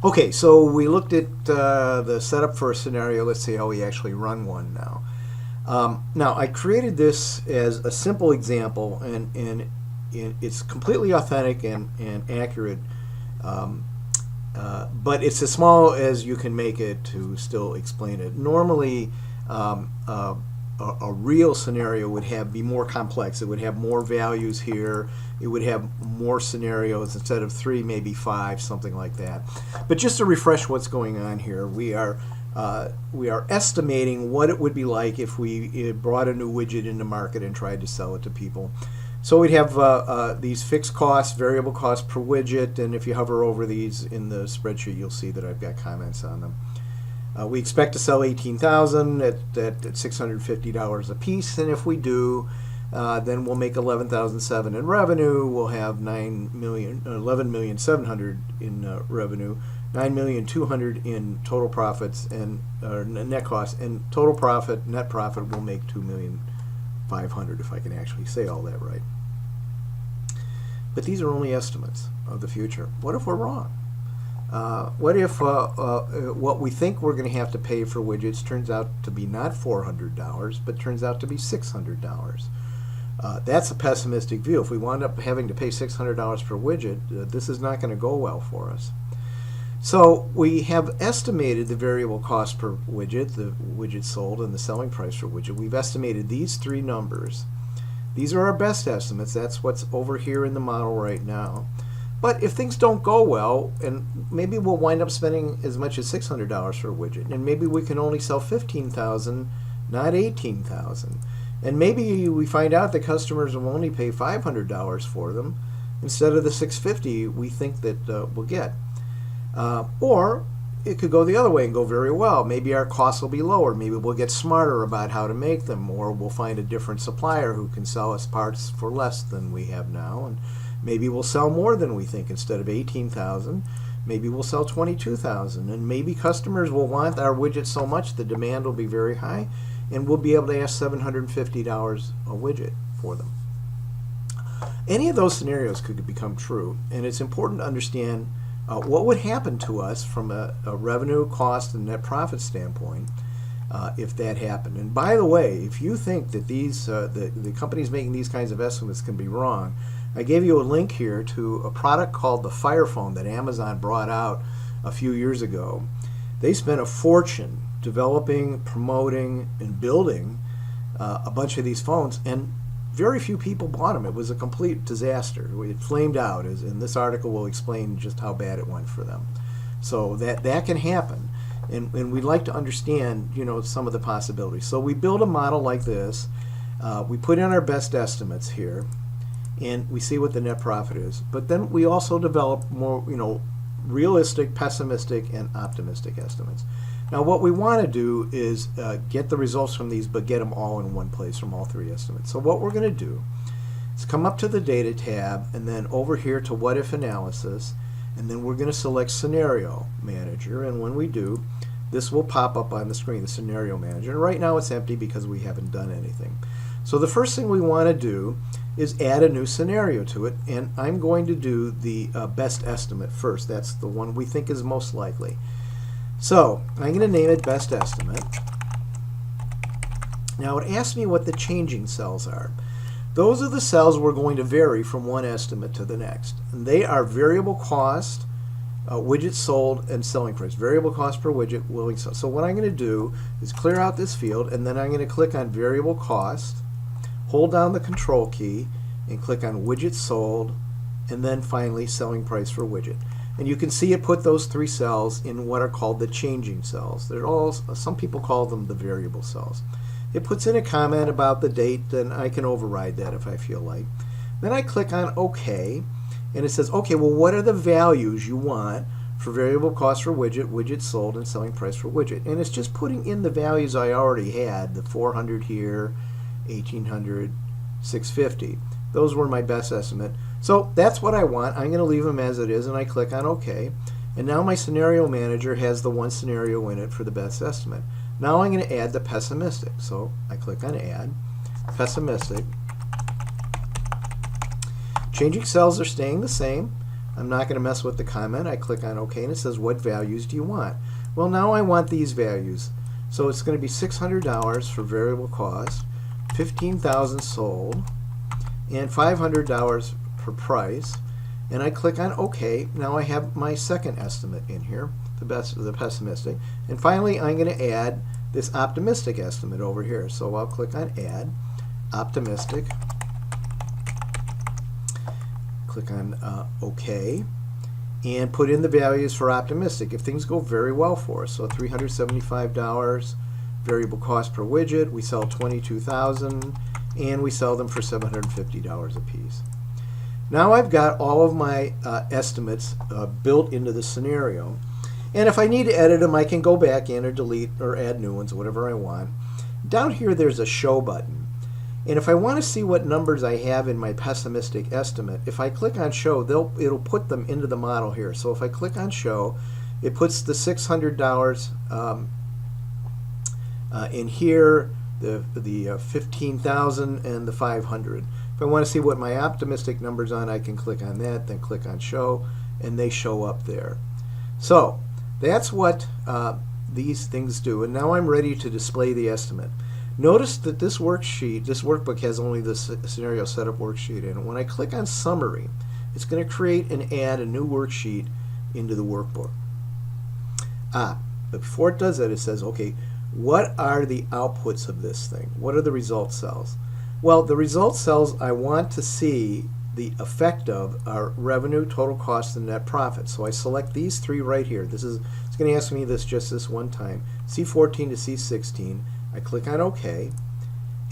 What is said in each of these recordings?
Okay, so we looked at the setup for a scenario. Let's see how we actually run one now. Now, I created this as a simple example, and it's completely authentic and accurate, but it's as small as you can make it to still explain it. Normally, a real scenario would be more complex. It would have more values here. It would have more scenarios. Instead of 3, maybe 5, something like that. But just to refresh what's going on here, we are estimating what it would be like if we brought a new widget into market and tried to sell it to people. So we'd have these fixed costs, variable costs per widget, and if you hover over these in the spreadsheet, you'll see that I've got comments on them. We expect to sell 18,000 at $650 a piece, and if we do, then we'll make 11,700 in revenue. We'll have 11,700,000 in revenue, 9,200,000 in total profits and net costs, and total profit, net profit, will make 2,500,000 if I can actually say all that right. But these are only estimates of the future. What if we're wrong? What if what we think we're going to have to pay for widgets turns out to be not $400, but turns out to be $600? That's a pessimistic view. If we wind up having to pay $600 per widget, this is not going to go well for us. So we have estimated the variable cost per widget, the widget sold, and the selling price for widget. We've estimated these 3 numbers. These are our best estimates. That's what's over here in the model right now. But if things don't go well, and maybe we'll wind up spending as much as $600 for a widget, and maybe we can only sell 15,000, not 18,000. And maybe we find out that customers will only pay $500 for them instead of the $650 we think that we'll get. Or it could go the other way and go very well. Maybe our costs will be lower. Maybe we'll get smarter about how to make them, or we'll find a different supplier who can sell us parts for less than we have now. And maybe we'll sell more than we think. Instead of 18,000, maybe we'll sell 22,000. And maybe customers will want our widget so much the demand will be very high, and we'll be able to ask $750 a widget for them. Any of those scenarios could become true, and it's important to understand what would happen to us from a revenue, cost, and net profit standpoint if that happened. And by the way, if you think that these the companies making these kinds of estimates can be wrong, I gave you a link here to a product called the Fire Phone that Amazon brought out a few years ago. They spent a fortune developing, promoting, and building a bunch of these phones, and very few people bought them. It was a complete disaster. It flamed out, and this article will explain just how bad it went for them. So that can happen, and we'd like to understand, some of the possibilities. So we build a model like this. We put in our best estimates here, and we see what the net profit is. But then we also develop more, realistic, pessimistic, and optimistic estimates. Now what we want to do is get the results from these, but get them all in one place from all 3 estimates. So what we're going to do is come up to the Data tab, and then over here to What If Analysis, and then we're going to select Scenario Manager, and when we do, this will pop up on the screen, the Scenario Manager. And right now it's empty because we haven't done anything. So the first thing we want to do is add a new scenario to it, and I'm going to do the best estimate first. That's the one we think is most likely. So I'm going to name it Best Estimate. Now it asks me what the changing cells are. Those are the cells we're going to vary from one estimate to the next. And they are variable cost, widgets sold, and selling price. Variable cost per widget, willing sell. So what I'm going to do is clear out this field, and then I'm going to click on variable cost, hold down the control key, and click on widgets sold, and then finally selling price for widget. And you can see it put those 3 cells in what are called the changing cells. They're all, some people call them the variable cells. It puts in a comment about the date, and I can override that if I feel like. Then I click on OK, and it says, okay, well, what are the values you want for variable cost for widget, widget sold, and selling price for widget? And it's just putting in the values I already had, the 400 here, 1800, 650. Those were my best estimate. So that's what I want. I'm going to leave them as it is, and I click on OK. And now my scenario manager has the one scenario in it for the best estimate. Now I'm going to add the pessimistic. So I click on Add, Pessimistic. Changing cells are staying the same. I'm not going to mess with the comment. I click on OK, and it says, what values do you want? Well, now I want these values. So it's going to be $600 for variable cost, $15,000 sold, and $500 per price. And I click on OK. Now I have my second estimate in here, the pessimistic. And finally, I'm going to add this optimistic estimate over here. So I'll click on Add, Optimistic. Click on OK, and put in the values for optimistic if things go very well for us. So $375 variable cost per widget. We sell 22,000, and we sell them for $750 a piece. Now I've got all of my estimates built into the scenario, and if I need to edit them, I can go back in or delete or add new ones, whatever I want. Down here there's a Show button. And if I want to see what numbers I have in my pessimistic estimate, if I click on Show, it'll put them into the model here. So if I click on Show, it puts the $600 in here, the 15,000 and the 500. If I want to see what my optimistic numbers on, I can click on that, then click on Show, and they show up there. So that's what these things do. And now I'm ready to display the estimate. Notice that this worksheet, this workbook has only the scenario setup worksheet in it. When I click on Summary, it's going to create and add a new worksheet into the workbook. But before it does that, it says, okay, what are the outputs of this thing? What are the result cells? Well, the result cells I want to see the effect of are revenue, total cost, and net profit. So I select these three right here. It's going to ask me this just this one time, C14 to C16. I click on OK,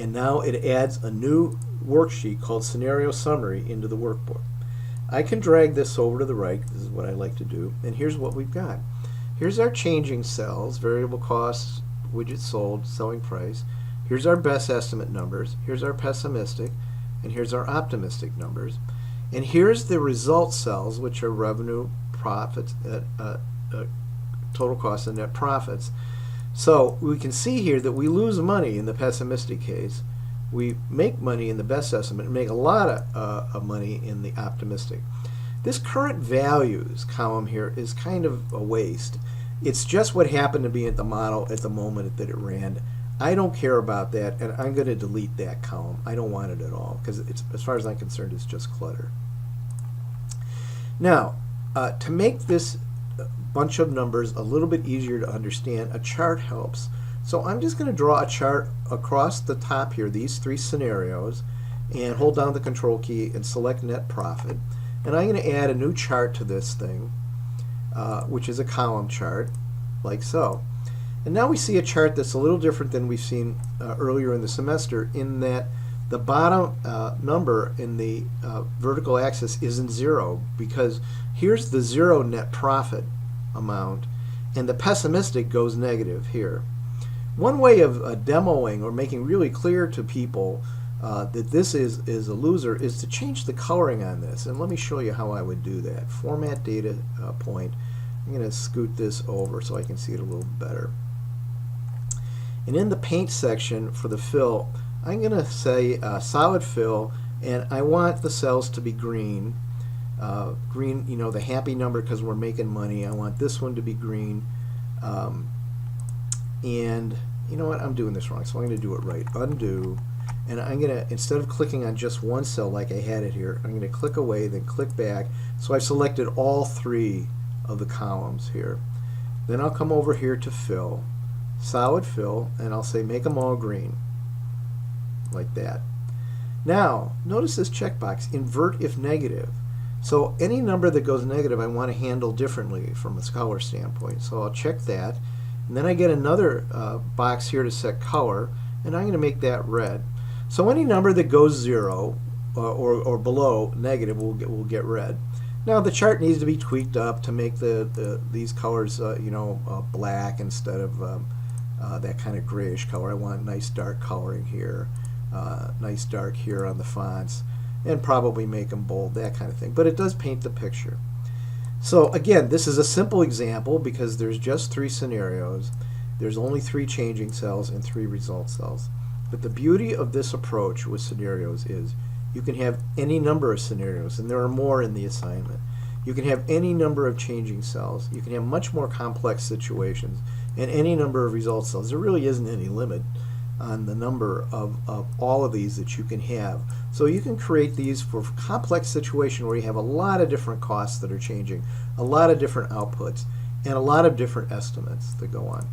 and now it adds a new worksheet called Scenario Summary into the workbook. I can drag this over to the right. This is what I like to do. And here's what we've got. Here's our changing cells, variable costs, widgets sold, selling price. Here's our best estimate numbers. Here's our pessimistic, and here's our optimistic numbers. And here's the result cells, which are revenue, profits, total costs, and net profits. So we can see here that we lose money in the pessimistic case. We make money in the best estimate and make a lot of money in the optimistic. This current values column here is kind of a waste. It's just what happened to be at the model at the moment that it ran. I don't care about that, and I'm going to delete that column. I don't want it at all because it's, as far as I'm concerned, it's just clutter. Now, to make this bunch of numbers a little bit easier to understand, a chart helps. So I'm just going to draw a chart across the top here, these three scenarios, and hold down the Control key and select net profit. And I'm going to add a new chart to this thing, which is a column chart, like so. And now we see a chart that's a little different than we've seen earlier in the semester, in that the bottom number in the vertical axis isn't zero, because here's the zero net profit amount, and the pessimistic goes negative here. One way of demoing or making really clear to people that this is a loser is to change the coloring on this. And let me show you how I would do that. Format data point. I'm going to scoot this over so I can see it a little better. And in the paint section for the fill, I'm going to say solid fill, and I want the cells to be green. Green, you know, the happy number because we're making money. I want this one to be green. And you know what? I'm doing this wrong, so I'm going to do it right. Undo. And I'm going to, instead of clicking on just one cell like I had it here, I'm going to click away, then click back. So I've selected all three of the columns here. Then I'll come over here to fill, solid fill, and I'll say make them all green, like that. Now, notice this checkbox, invert if negative. So any number that goes negative I want to handle differently from a color standpoint. So I'll check that. And then I get another box here to set color, and I'm going to make that red. So any number that goes zero or below negative will get red. Now the chart needs to be tweaked up to make these colors black instead of that kind of grayish color. I want nice dark coloring here, nice dark here on the fonts, and probably make them bold, that kind of thing. But it does paint the picture. So again, this is a simple example because there's just three scenarios. There's only three changing cells and three result cells. But the beauty of this approach with scenarios is you can have any number of scenarios, and there are more in the assignment. You can have any number of changing cells. You can have much more complex situations and any number of result cells. There really isn't any limit on the number of all of these that you can have. So you can create these for complex situation where you have a lot of different costs that are changing, a lot of different outputs, and a lot of different estimates that go on.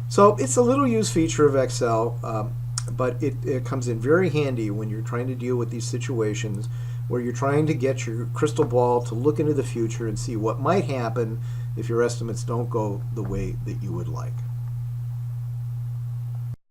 So it's a little used feature of Excel, but it comes in very handy when you're trying to deal with these situations where you're trying to get your crystal ball to look into the future and see what might happen if your estimates don't go the way that you would like.